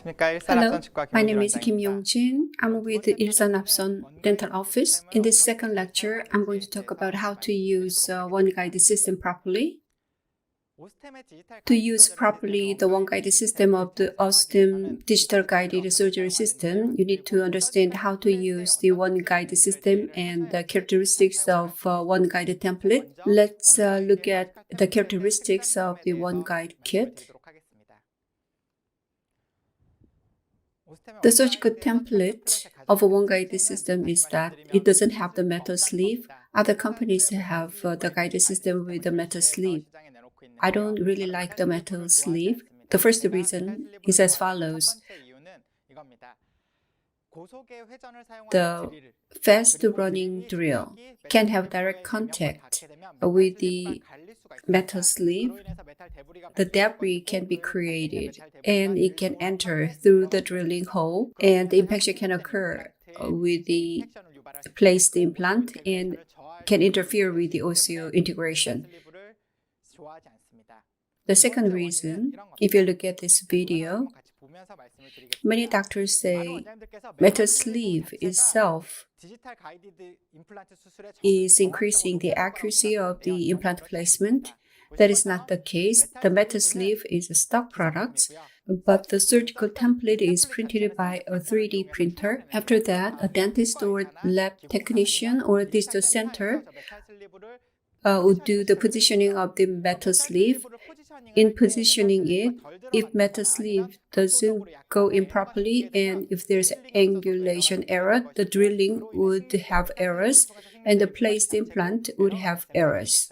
Hello, my name is Kim Yong-jin. I'm with Ilsan Dental Office. In this second lecture, I'm going to talk about how to use OneGuide system properly. To use properly the OneGuide system of the Osstem digital guided surgery system, you need to understand how to use the OneGuide system and the characteristics of OneGuide template. Let's look at the characteristics of the OneGuide Kit. The surgical template of a OneGuide system is that it doesn't have the metal sleeve. Other companies have the guided system with the metal sleeve. I don't really like the metal sleeve. The first reason is as follows. The fast-running drill can have direct contact with the metal sleeve. The debris can be created and it can enter through the drilling hole, and the impaction can occur with the placed implant and can interfere with the osseointegration. The second reason, if you look at this video, many doctors say metal sleeve itself is increasing the accuracy of the implant placement. That is not the case. The metal sleeve is a stock product, but the surgical template is printed by a 3D printer. After that, a dentist or lab technician or a digital center would do the positioning of the metal sleeve. In positioning it, if metal sleeve doesn't go in properly and if there's angulation error, the drilling would have errors and the placed implant would have errors.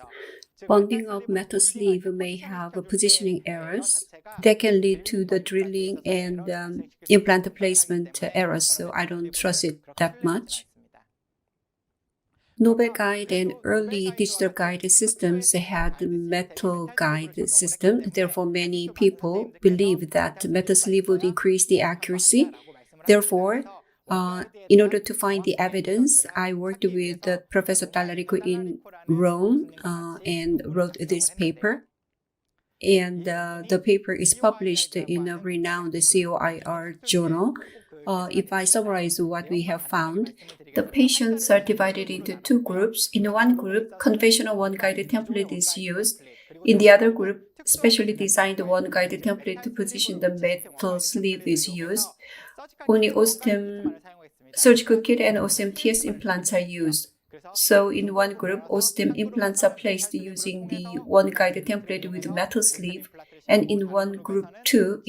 Bonding of metal sleeve may have positioning errors that can lead to the drilling and implant placement errors, so I don't trust it that much. Nobel guide and early digital guide systems had metal guide system. Therefore, many people believe that metal sleeve would increase the accuracy. Therefore, in order to find the evidence, I worked with Professor Tallarico in Rome and wrote this paper. And the paper is published in a renowned COIR journal. If I summarize what we have found, the patients are divided into two groups. In one group, conventional OneGuide template is used. In the other group, specially designed OneGuide template to position the metal sleeve is used. Only Osstem surgical kit and Osstem TS implants are used. So in one group, Osstem implants are placed using the OneGuide template with metal sleeve, and in group two,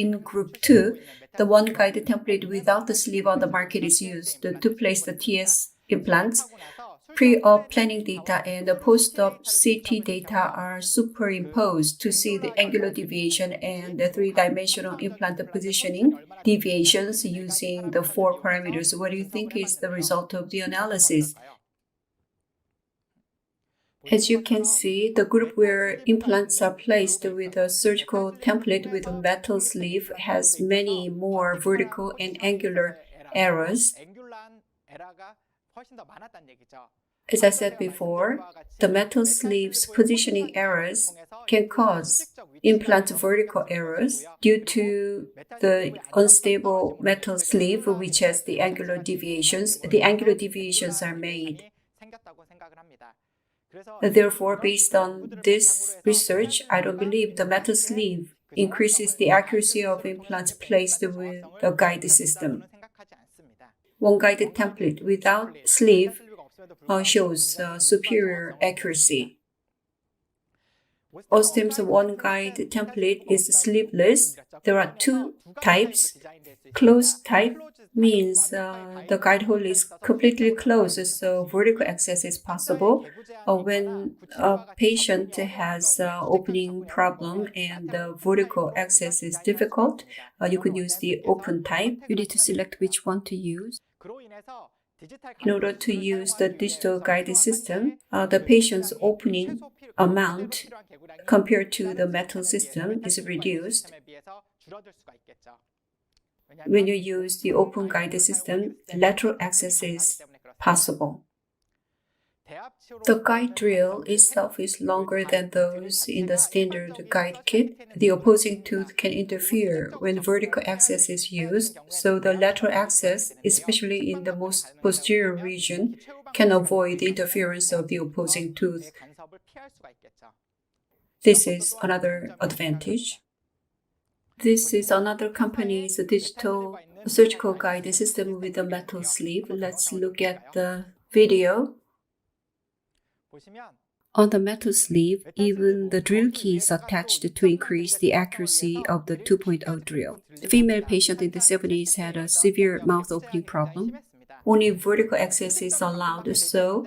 the OneGuide template without the sleeve on the market is used to place the TS implants. Pre-op planning data and the post-op CT data are superimposed to see the angular deviation and the three-dimensional implant positioning deviations using the 4 parameters. What do you think is the result of the analysis? As you can see, the group where implants are placed with a surgical template with a metal sleeve has many more vertical and angular errors. As I said before, the metal sleeve's positioning errors can cause implant vertical errors due to the unstable metal sleeve, which has the angular deviations. The angular deviations are made. Therefore, based on this research, I don't believe the metal sleeve increases the accuracy of implants placed with the guide system. OneGuide template without sleeve shows superior accuracy. Osstem's OneGuide template is sleeveless. There are two types. Closed type means the guide hole is completely closed, so vertical access is possible. When a patient has opening problem and the vertical access is difficult, you could use the open type. You need to select which one to use. In order to use the digital guided system, the patient's opening amount compared to the metal system is reduced. When you use the open guided system, lateral access is possible. The guide drill itself is longer than those in the standard guide kit. The opposing tooth can interfere when vertical access is used, so the lateral access, especially in the most posterior region, can avoid the interference of the opposing tooth. This is another advantage. This is another company's digital surgical guide system with a metal sleeve. Let's look at the video. On the metal sleeve, even the drill key is attached to increase the accuracy of the 2.0 drill. The female patient in the 70s had a severe mouth opening problem. Only vertical access is allowed, so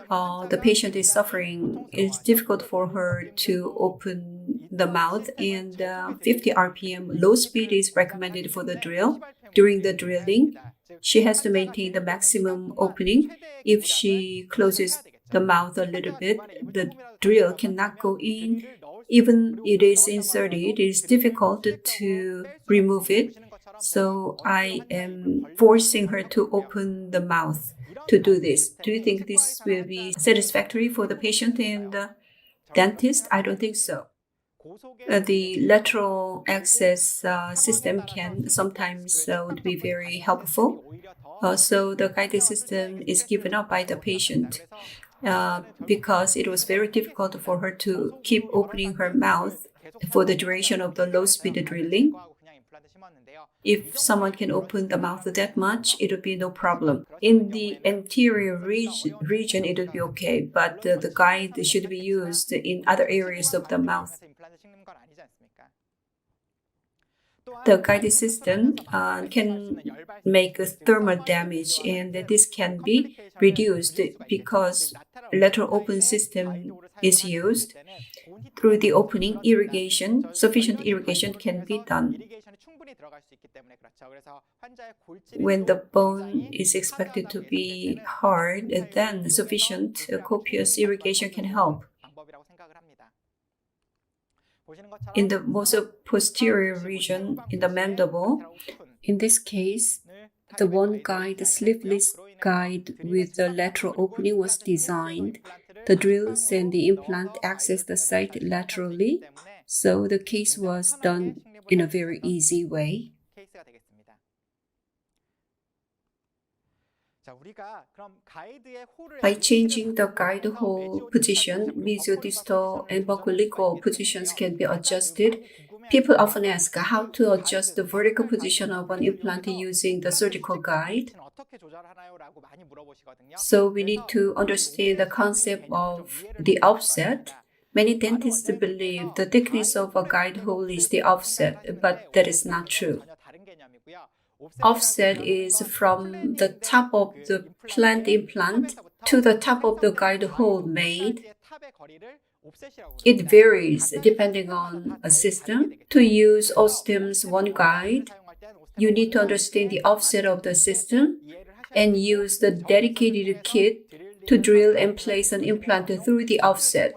the patient is suffering. It's difficult for her to open the mouth, and 50 RPM low speed is recommended for the drill. During the drilling, she has to maintain the maximum opening. If she closes the mouth a little bit, the drill cannot go in. Even it is inserted, it is difficult to remove it. So I am forcing her to open the mouth to do this. Do you think this will be satisfactory for the patient and the dentist? I don't think so. The lateral access system can sometimes would be very helpful. So the guided system is given up by the patient because it was very difficult for her to keep opening her mouth for the duration of the low-speed drilling. If someone can open the mouth that much, it would be no problem. In the anterior region, it would be okay, but the guide should be used in other areas of the mouth. The guided system can make thermal damage, and this can be reduced because lateral open system is used. Through the opening, sufficient irrigation can be done. When the bone is expected to be hard, then sufficient copious irrigation can help. In the most posterior region, in the mandible, in this case, the OneGuide sleeveless guide with the lateral opening was designed. The drills and the implant access the site laterally, so the case was done in a very easy way. By changing the guide hole position, mesiodistal and buccal positions can be adjusted. People often ask how to adjust the vertical position of an implant using the surgical guide. So we need to understand the concept of the offset. Many dentists believe the thickness of a guide hole is the offset, but that is not true. Offset is from the top of the planned implant to the top of the guide hole made. It varies depending on a system. To use Osstem's OneGuide, you need to understand the offset of the system and use the dedicated kit to drill and place an implant through the offset.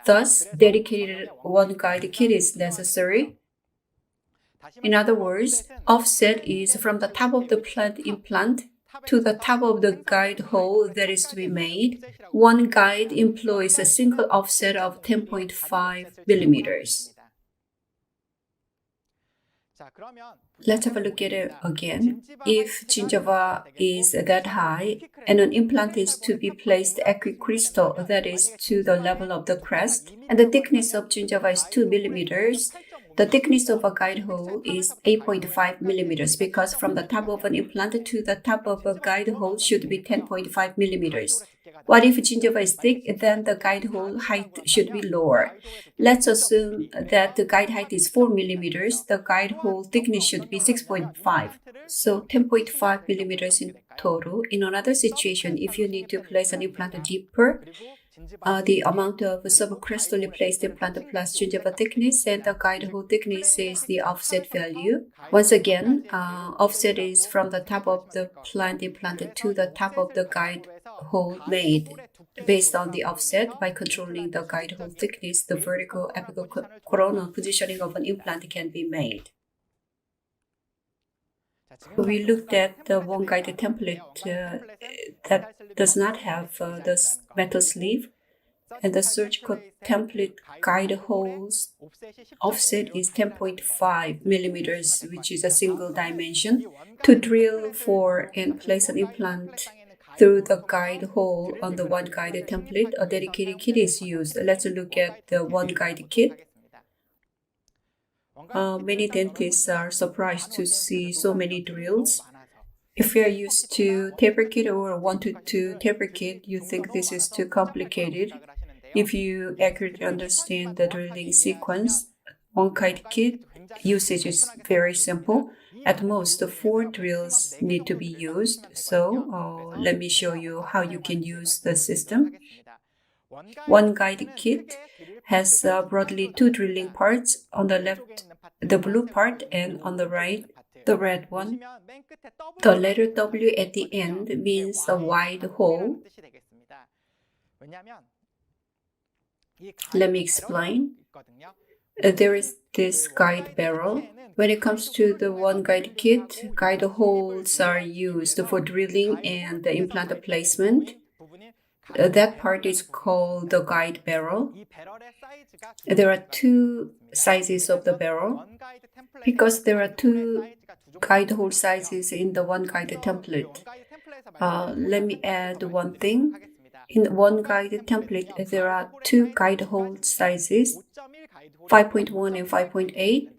Thus, dedicated OneGuide kit is necessary. In other words, offset is from the top of the planned implant to the top of the guide hole that is to be made. OneGuide employs a single offset of 10.5 millimeters. Let's have a look at it again. If gingiva is that high and an implant is to be placed equicrystal, that is to the level of the crest, and the thickness of gingiva is 2 millimeters, the thickness of a guide hole is 8.5 millimeters because from the top of an implant to the top of a guide hole should be 10.5 millimeters. What if gingiva is thick? Then the guide hole height should be lower. Let's assume that the guide height is 4 millimeters. The guide hole thickness should be 6.5. So 10.5 millimeters in total. In another situation, if you need to place an implant deeper, the amount of subcrestally placed implant plus gingiva thickness and the guide hole thickness is the offset value. Once again, offset is from the top of the planned implant to the top of the guide hole made. Based on the offset, by controlling the guide hole thickness, the vertical apical coronal positioning of an implant can be made. We looked at the OneGuide template that does not have the metal sleeve, and the surgical template guide holes offset is 10.5 millimeters, which is a single dimension. To drill for and place an implant through the guide hole on the OneGuide template, a dedicated kit is used. Let's look at the OneGuide kit. Many dentists are surprised to see so many drills. If you are used to taper kit or wanted to taper kit, you think this is too complicated. If you accurately understand the drilling sequence, OneGuide kit usage is very simple. At most, 4 drills need to be used. So let me show you how you can use the system. OneGuide kit has broadly 2 drilling parts. On the left, the blue part, and on the right, the red one. The letter W at the end means a wide hole. Let me explain. There is this guide barrel. When it comes to the OneGuide kit, guide holes are used for drilling and the implant placement. That part is called the guide barrel. There are 2 sizes of the barrel. Because there are 2 guide hole sizes in the OneGuide template, let me add one thing. In the OneGuide template, there are 2 guide hole sizes, 5.1 and 5.8.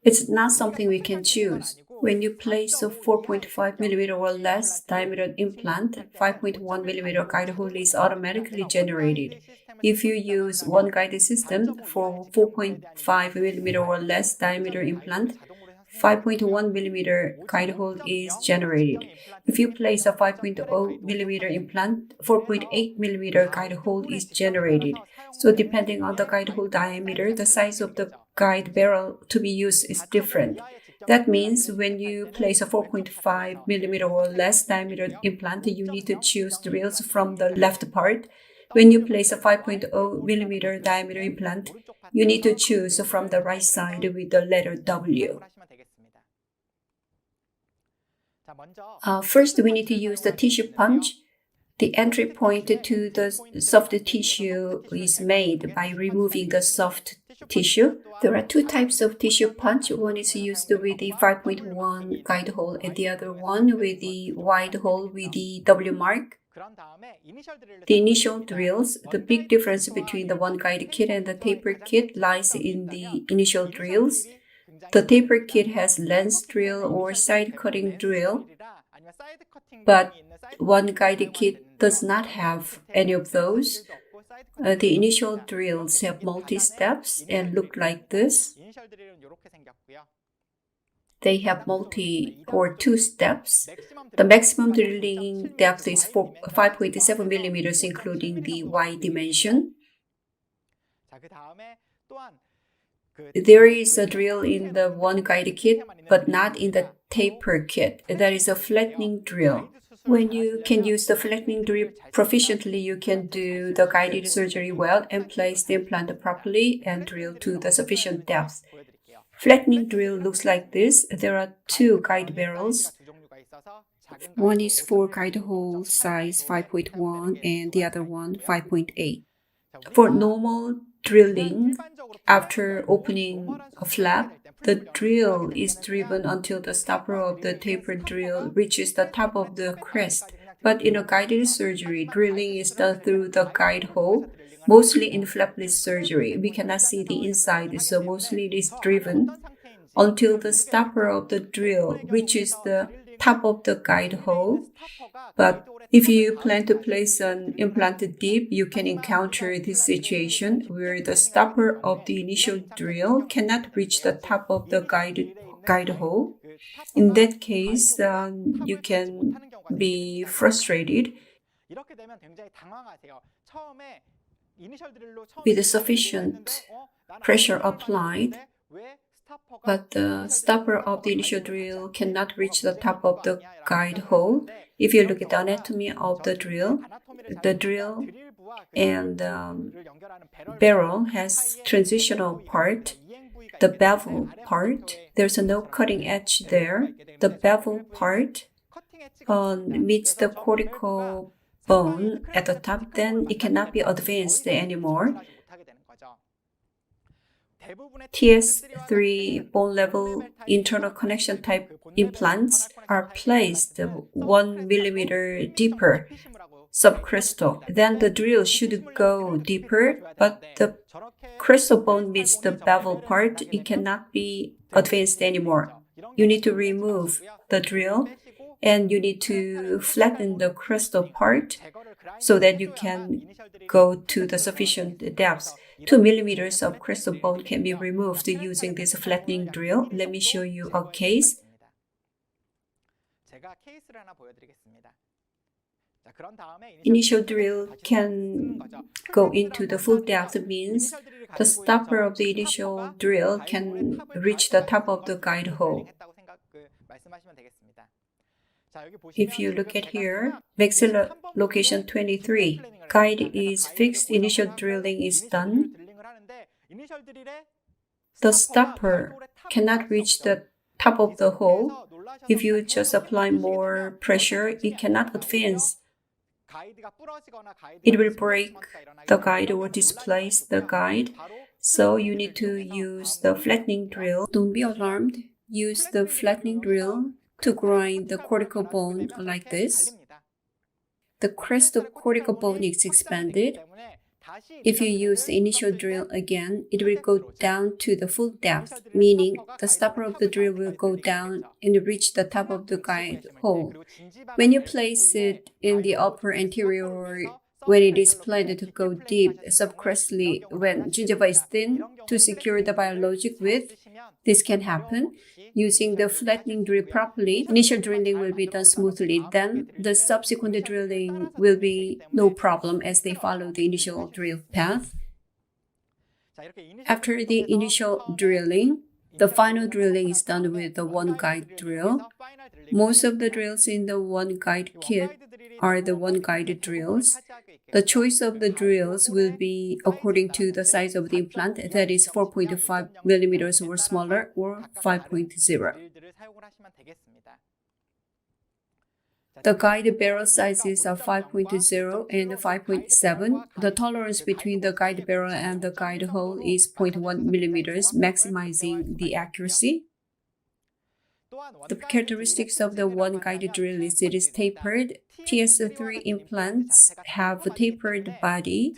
It's not something we can choose. When you place a 4.5 millimeter or less diameter implant, 5.1 millimeter guide hole is automatically generated. If you use OneGuide system for 4.5 millimeter or less diameter implant, 5.1 millimeter guide hole is generated. If you place a 5.0 millimeter implant, 4.8 millimeter guide hole is generated. So depending on the guide hole diameter, the size of the guide barrel to be used is different. That means when you place a 4.5 millimeter or less diameter implant, you need to choose drills from the left part. When you place a 5.0 millimeter diameter implant, you need to choose from the right side with the letter W. First, we need to use the tissue punch. The entry point to the soft tissue is made by removing the soft tissue. There are 2 types of tissue punch. One is used with the 5.1 guide hole and the other one with the wide hole with the W mark. The initial drills, the big difference between the OneGuide kit and the taper kit lies in the initial drills. The taper kit has lens drill or side cutting drill, but OneGuide kit does not have any of those. The initial drills have multi-steps and look like this. They have multi or 2 steps. The maximum drilling depth is 5.7 millimeters, including the Y dimension. There is a drill in the OneGuide kit, but not in the taper kit. That is a flattening drill. When you can use the flattening drill proficiently, you can do the guided surgery well and place the implant properly and drill to the sufficient depth. Flattening drill looks like this. There are 2 guide barrels. One is for guide hole size 5.1 and the other one 5.8. For normal drilling, after opening a flap, the drill is driven until the stopper of the taper drill reaches the top of the crest. But in a guided surgery, drilling is done through the guide hole. Mostly in flapless surgery, we cannot see the inside, so mostly it is driven until the stopper of the drill reaches the top of the guide hole. But if you plan to place an implant deep, you can encounter this situation where the stopper of the initial drill cannot reach the top of the guide hole. In that case, you can be frustrated. With sufficient pressure applied, but the stopper of the initial drill cannot reach the top of the guide hole. If you look at the anatomy of the drill and barrel has transitional part. the bevel part, there's no cutting edge there. The bevel part meets the cortical bone at the top, then it cannot be advanced anymore. TS3 bone level internal connection type implants are placed 1 millimeter deeper subcrystal. Then the drill should go deeper, but the crystal bone meets the bevel part. It cannot be advanced anymore. You need to remove the drill and you need to flatten the crystal part so that you can go to the sufficient depth. 2 millimeters of crystal bone can be removed using this flattening drill. Let me show you a case. Initial drill can go into the full depth, means the stopper of the initial drill can reach the top of the guide hole. If you look at here, maxilla location 23, guide is fixed, initial drilling is done. The stopper cannot reach the top of the hole. If you just apply more pressure, it cannot advance. It will break the guide or displace the guide. So you need to use the flattening drill. Don't be alarmed. Use the flattening drill to grind the cortical bone like this. The crest of cortical bone is expanded. If you use the initial drill again, it will go down to the full depth, meaning the stopper of the drill will go down and reach the top of the guide hole. When you place it in the upper anterior or when it is planned to go deep subcrestally when gingiva is thin to secure the biologic width, this can happen. Using the flattening drill properly, initial drilling will be done smoothly. Then the subsequent drilling will be no problem as they follow the initial drill path. After the initial drilling, the final drilling is done with the OneGuide drill. Most of the drills in the OneGuide Kit are the OneGuide drills. The choice of the drills will be according to the size of the implant, that is 4.5 millimeters or smaller, or 5.0. The guide barrel sizes are 5.0 and 5.7. The tolerance between the guide barrel and the guide hole is 0.1 millimeters, maximizing the accuracy. The characteristics of the OneGuide drill is it is tapered. TS3 implants have a tapered body.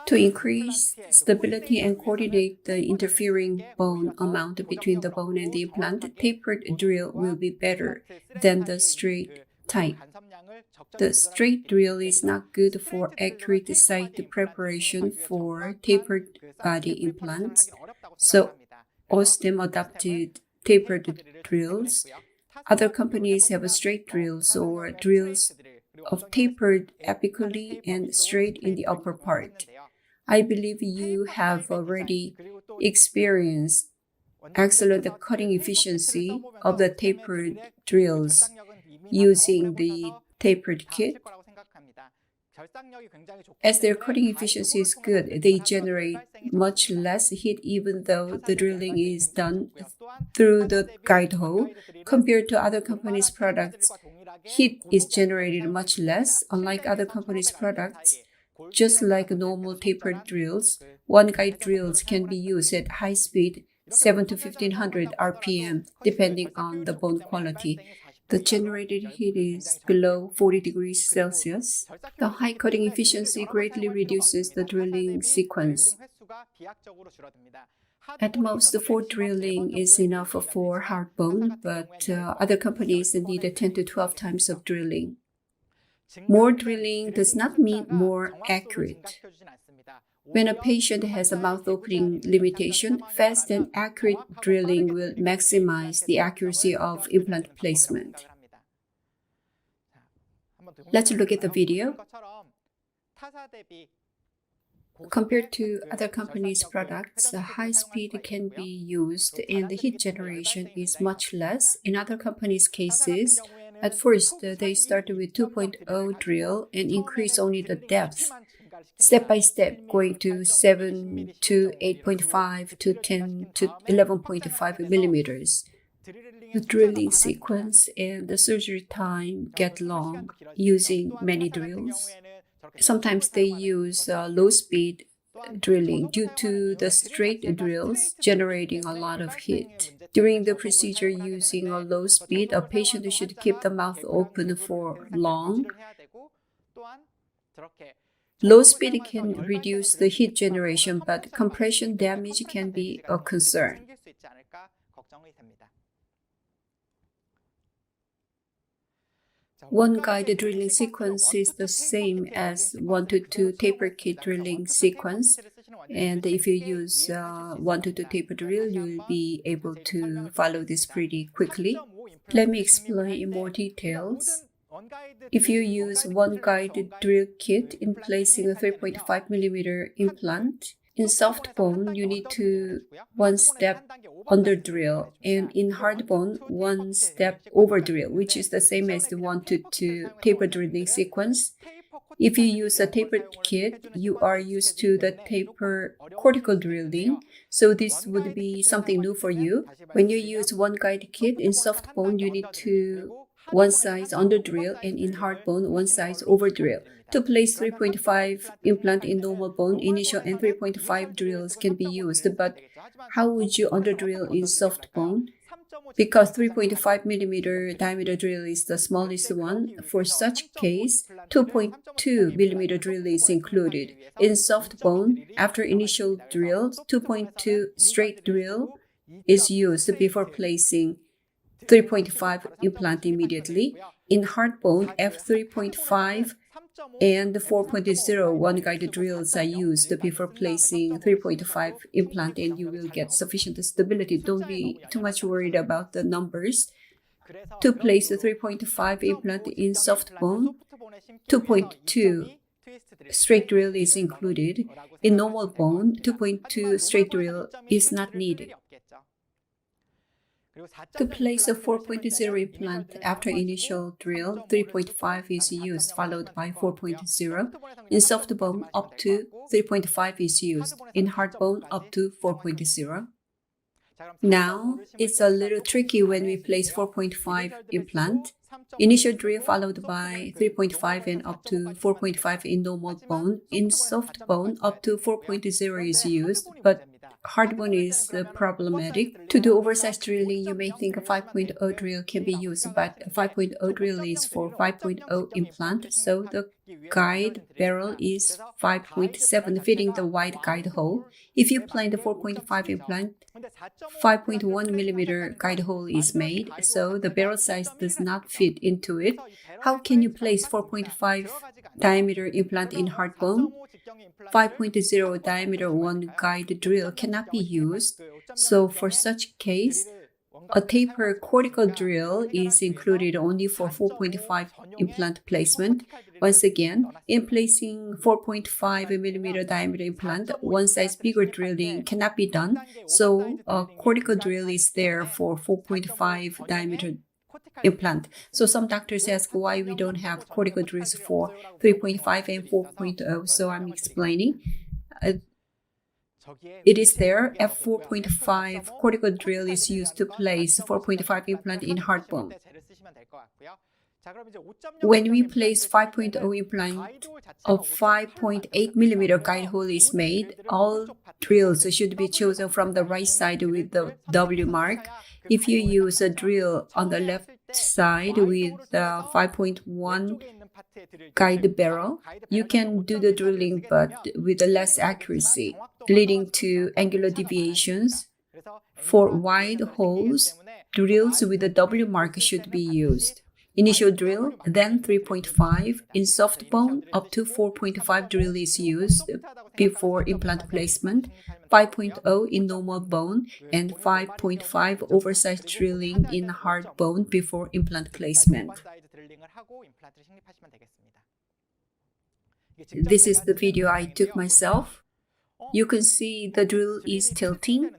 To increase stability and coordinate the interfering bone amount between the bone and the implant, tapered drill will be better than the straight type. The straight drill is not good for accurate site preparation for tapered body implants, so Osstem adopted tapered drills. Other companies have straight drills or drills of tapered apically and straight in the upper part. I believe you have already experienced excellent cutting efficiency of the tapered drills using the tapered kit. As their cutting efficiency is good, they generate much less heat even though the drilling is done through the guide hole. Compared to other companies' products, heat is generated much less. Unlike other companies' products, just like normal tapered drills, OneGuide drills can be used at high speed, 7 to 1500 RPM, depending on the bone quality. The generated heat is below 40 degrees Celsius. The high cutting efficiency greatly reduces the drilling sequence. At most, 4 drilling is enough for hard bone, but other companies need 10 to 12 times of drilling. More drilling does not mean more accurate. When a patient has a mouth opening limitation, fast and accurate drilling will maximize the accuracy of implant placement. Let's look at the video. Compared to other companies' products, high speed can be used and the heat generation is much less. In other companies' cases, at first they start with 2.0 drill and increase only the depth. step by step, going to 7 to 8.5 to 10 to 11.5 millimeters. The drilling sequence and the surgery time get long using many drills. Sometimes they use low-speed drilling due to the straight drills generating a lot of heat. During the procedure using a low speed, a patient should keep the mouth open for long. Low speed can reduce the heat generation, but compression damage can be a concern. OneGuide drilling sequence is the same as 1 to 2 taper kit drilling sequence. And if you use 1 to 2 taper drill, you will be able to follow this pretty quickly. Let me explain in more details. If you use OneGuide drill kit in placing a 3.5 millimeter implant, in soft bone, you need to one step under drill, and in hard bone, one step over drill, which is the same as the 1 to 2 taper drilling sequence. If you use a tapered kit, you are used to the taper cortical drilling, so this would be something new for you. When you use OneGuide kit in soft bone, you need to one size under drill, and in hard bone, one size over drill. To place 3.5 implant in normal bone, initial and 3.5 drills can be used, but how would you under drill in soft bone? Because 3.5 millimeter diameter drill is the smallest one, for such case, 2.2 millimeter drill is included. In soft bone, after initial drill, 2.2 straight drill is used before placing 3.5 implant immediately. In hard bone, F3.5 and 4.0 OneGuide drills are used before placing 3.5 implant, and you will get sufficient stability. Don't be too much worried about the numbers. To place the 3.5 implant in soft bone, 2.2 straight drill is included. In normal bone, 2.2 straight drill is not needed. To place a 4.0 implant after initial drill, 3.5 is used, followed by 4.0. In soft bone, up to 3.5 is used. In hard bone, up to 4.0. Now, it's a little tricky when we place 4.5 implant. Initial drill followed by 3.5 and up to 4.5 in normal bone. In soft bone, up to 4.0 is used, but hard bone is problematic. To do oversized drilling, you may think a 5.0 drill can be used, but a 5.0 drill is for 5.0 implant, so the guide barrel is 5.7, fitting the wide guide hole. If you plan the 4.5 implant, 5.1 millimeter guide hole is made, so the barrel size does not fit into it. How can you place 4.5 diameter implant in hard bone? 5.0 diameter OneGuide drill cannot be used, so for such case, a taper cortical drill is included only for 4.5 implant placement. Once again, in placing 4.5 millimeter diameter implant, one size bigger drilling cannot be done, so a cortical drill is there for 4.5 diameter implant. So some doctors ask why we don't have cortical drills for 3.5 and 4.0, so I'm explaining. It is there. F4.5 cortical drill is used to place 4.5 implant in hard bone. When we place 5.0 implant, a 5.8 millimeter guide hole is made. All drills should be chosen from the right side with the W mark. If you use a drill on the left side with the 5.1 guide barrel, you can do the drilling but with less accuracy, leading to angular deviations. For wide holes, drills with the W mark should be used. Initial drill, then 3.5. In soft bone, up to 4.5 drill is used before implant placement, 5.0 in normal bone, and 5.5 oversized drilling in hard bone before implant placement. This is the video I took myself. You can see the drill is tilting.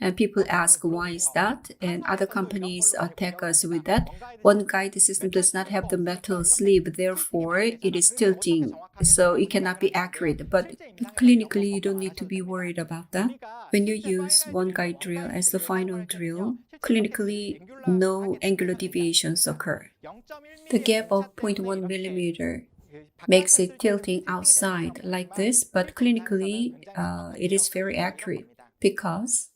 And people ask why is that, and other companies attack us with that. OneGuide system does not have the metal sleeve, therefore it is tilting, so it cannot be accurate. But clinically, you don't need to be worried about that. When you use OneGuide drill as the final drill, clinically, no angular deviations occur. The gap of 0.1 millimeter makes it tilting outside like this, but clinically, it is very accurate because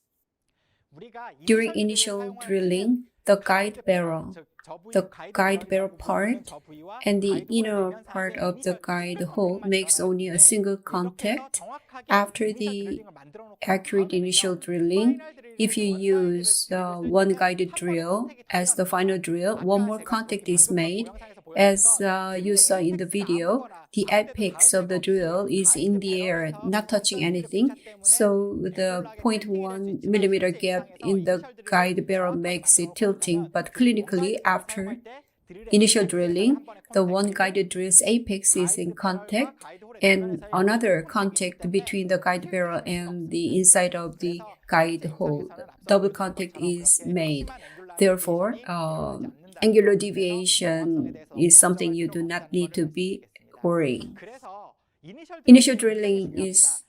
during initial drilling, the guide barrel part and the inner part of the guide hole makes only a single contact. After the accurate initial drilling, if you use one guided drill as the final drill, one more contact is made. As you saw in the video, the apex of the drill is in the air, not touching anything. So the 0.1 millimeter gap in the guide barrel makes it tilting. But clinically, after initial drilling, the one guided drill's apex is in contact, and another contact between the guide barrel and the inside of the guide hole. Double contact is made. Therefore, angular deviation is something you do not need to be worrying. Initial drilling is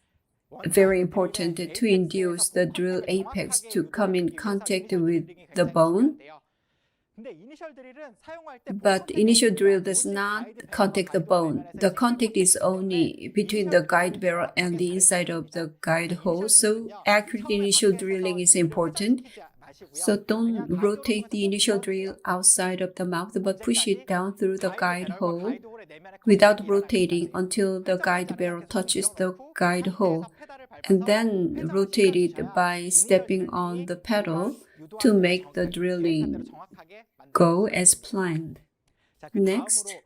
very important to induce the drill apex to come in contact with the bone. But initial drill does not contact the bone. The contact is only between the guide barrel and the inside of the guide hole. So accurate initial drilling is important. So don't rotate the initial drill outside of the mouth, but push it down through the guide hole without rotating until the guide barrel touches the guide hole, and then rotate it by stepping on the pedal to make the drilling go as planned. Next,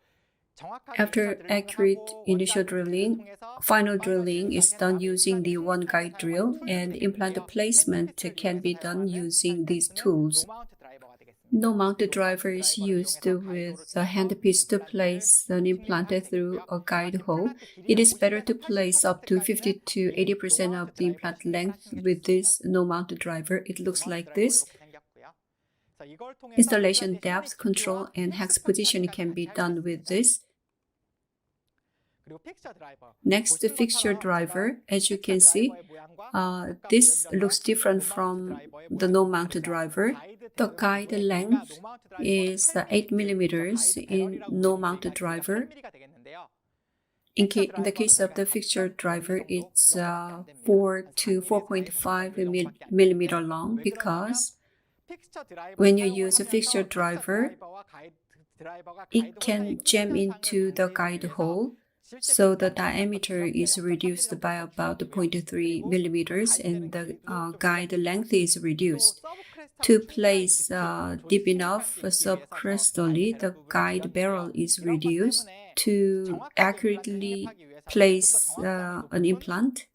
after accurate initial drilling, final drilling is done using the OneGuide drill, and implant placement can be done using these tools. No mounted driver is used with a handpiece to place an implant through a guide hole. It is better to place up to 50 to 80% of the implant length with this no mounted driver. It looks like this. Installation depth control and hex position can be done with this. Next, the fixture driver. As you can see, this looks different from the no-mounted driver. The guide length is 8 millimeters in no-mounted driver. In the case of the fixture driver, it's 4 to 4.5 millimeter long, because when you use a fixture driver, it can jam into the guide hole. So the diameter is reduced by about 0.3 millimeters, and the guide length is reduced. To place deep enough subcrestally, the guide barrel is reduced. To accurately place an implant,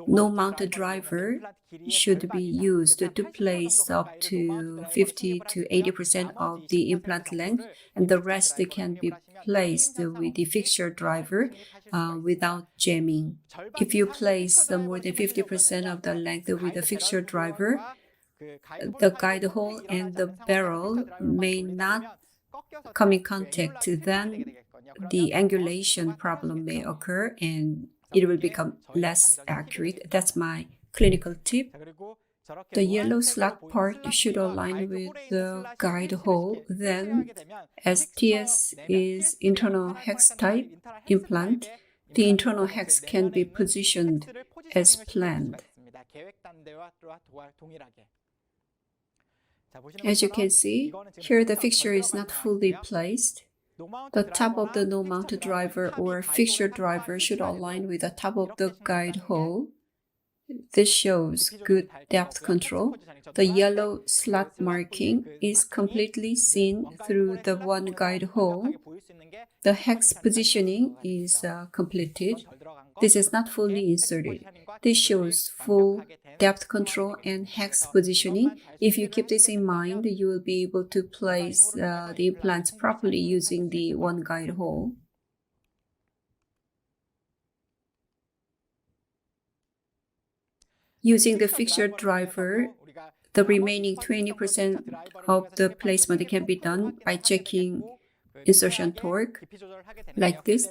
no mounted driver should be used to place up to 50 to 80% of the implant length, and the rest can be placed with the fixture driver without jamming. If you place more than 50% of the length with the fixture driver, the guide hole and the barrel may not come in contact. Then the angulation problem may occur and it will become less accurate. That's my clinical tip. The yellow slot part should align with the guide hole. Then, as TS is internal hex type implant, the internal hex can be positioned as planned. As you can see, here the fixture is not fully placed. The top of the no-mounted driver or fixture driver should align with the top of the guide hole. This shows good depth control. The yellow slot marking is completely seen through the one guide hole. The hex positioning is completed. This is not fully inserted. This shows full depth control and hex positioning. If you keep this in mind, you will be able to place the implants properly using the one guide hole. Using the fixture driver, the remaining 20% of the placement can be done by checking insertion torque. Like this,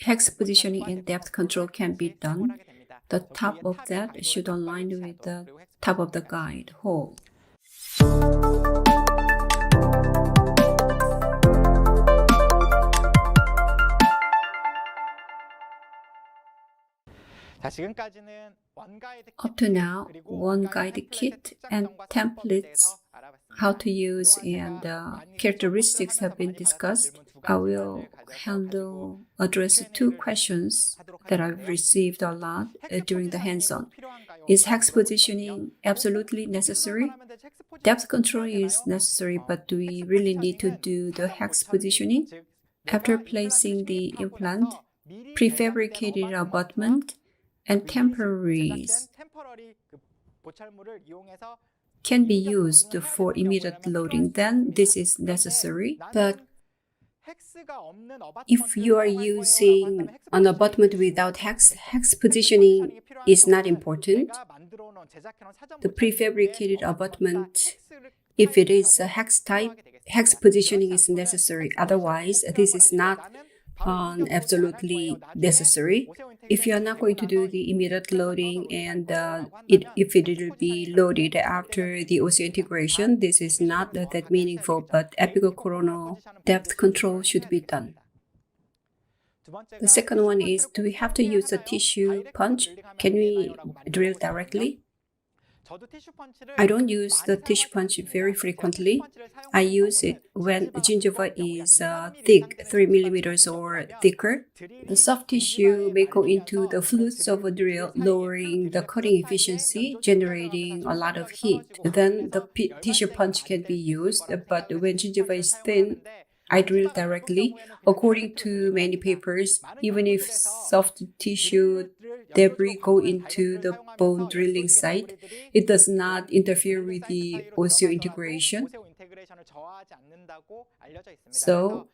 hex positioning and depth control can be done. The top of that should align with the top of the guide hole. Up to now, OneGuide Kit and templates, how to use and characteristics have been discussed. I will address two questions that I've received a lot during the hands-on. Is hex positioning absolutely necessary? Depth control is necessary, but do we really need to do the hex positioning? After placing the implant, prefabricated abutment and temporaries can be used for immediate loading, then this is necessary. But if you are using an abutment without hex positioning is not important. The prefabricated abutment, if it is a hex type, hex positioning is necessary. Otherwise, this is not absolutely necessary. If you are not going to do the immediate loading and if it will be loaded after the osseointegration, this is not that meaningful, but apical coronal depth control should be done. The second one is, do we have to use a tissue punch? Can we drill directly? I don't use the tissue punch very frequently. I use it when gingiva is thick, 3 millimeters or thicker. The soft tissue may go into the flutes of a drill, lowering the cutting efficiency, generating a lot of heat. Then the tissue punch can be used, but when gingiva is thin, I drill directly. According to many papers, even if soft tissue debris go into the bone drilling site, it does not interfere with the osseointegration. So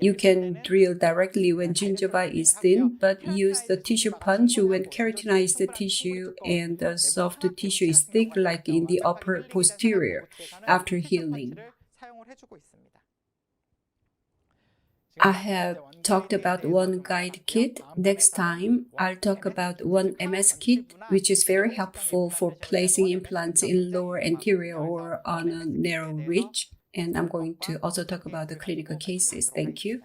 you can drill directly when gingiva is thin, but use the tissue punch when keratinized tissue and the soft tissue is thick, like in the upper posterior after healing. I have talked about OneGuide Kit. Next time, I'll talk about OneMS Kit, which is very helpful for placing implants in lower anterior or on a narrow ridge. And I'm going to also talk about the clinical cases. Thank you.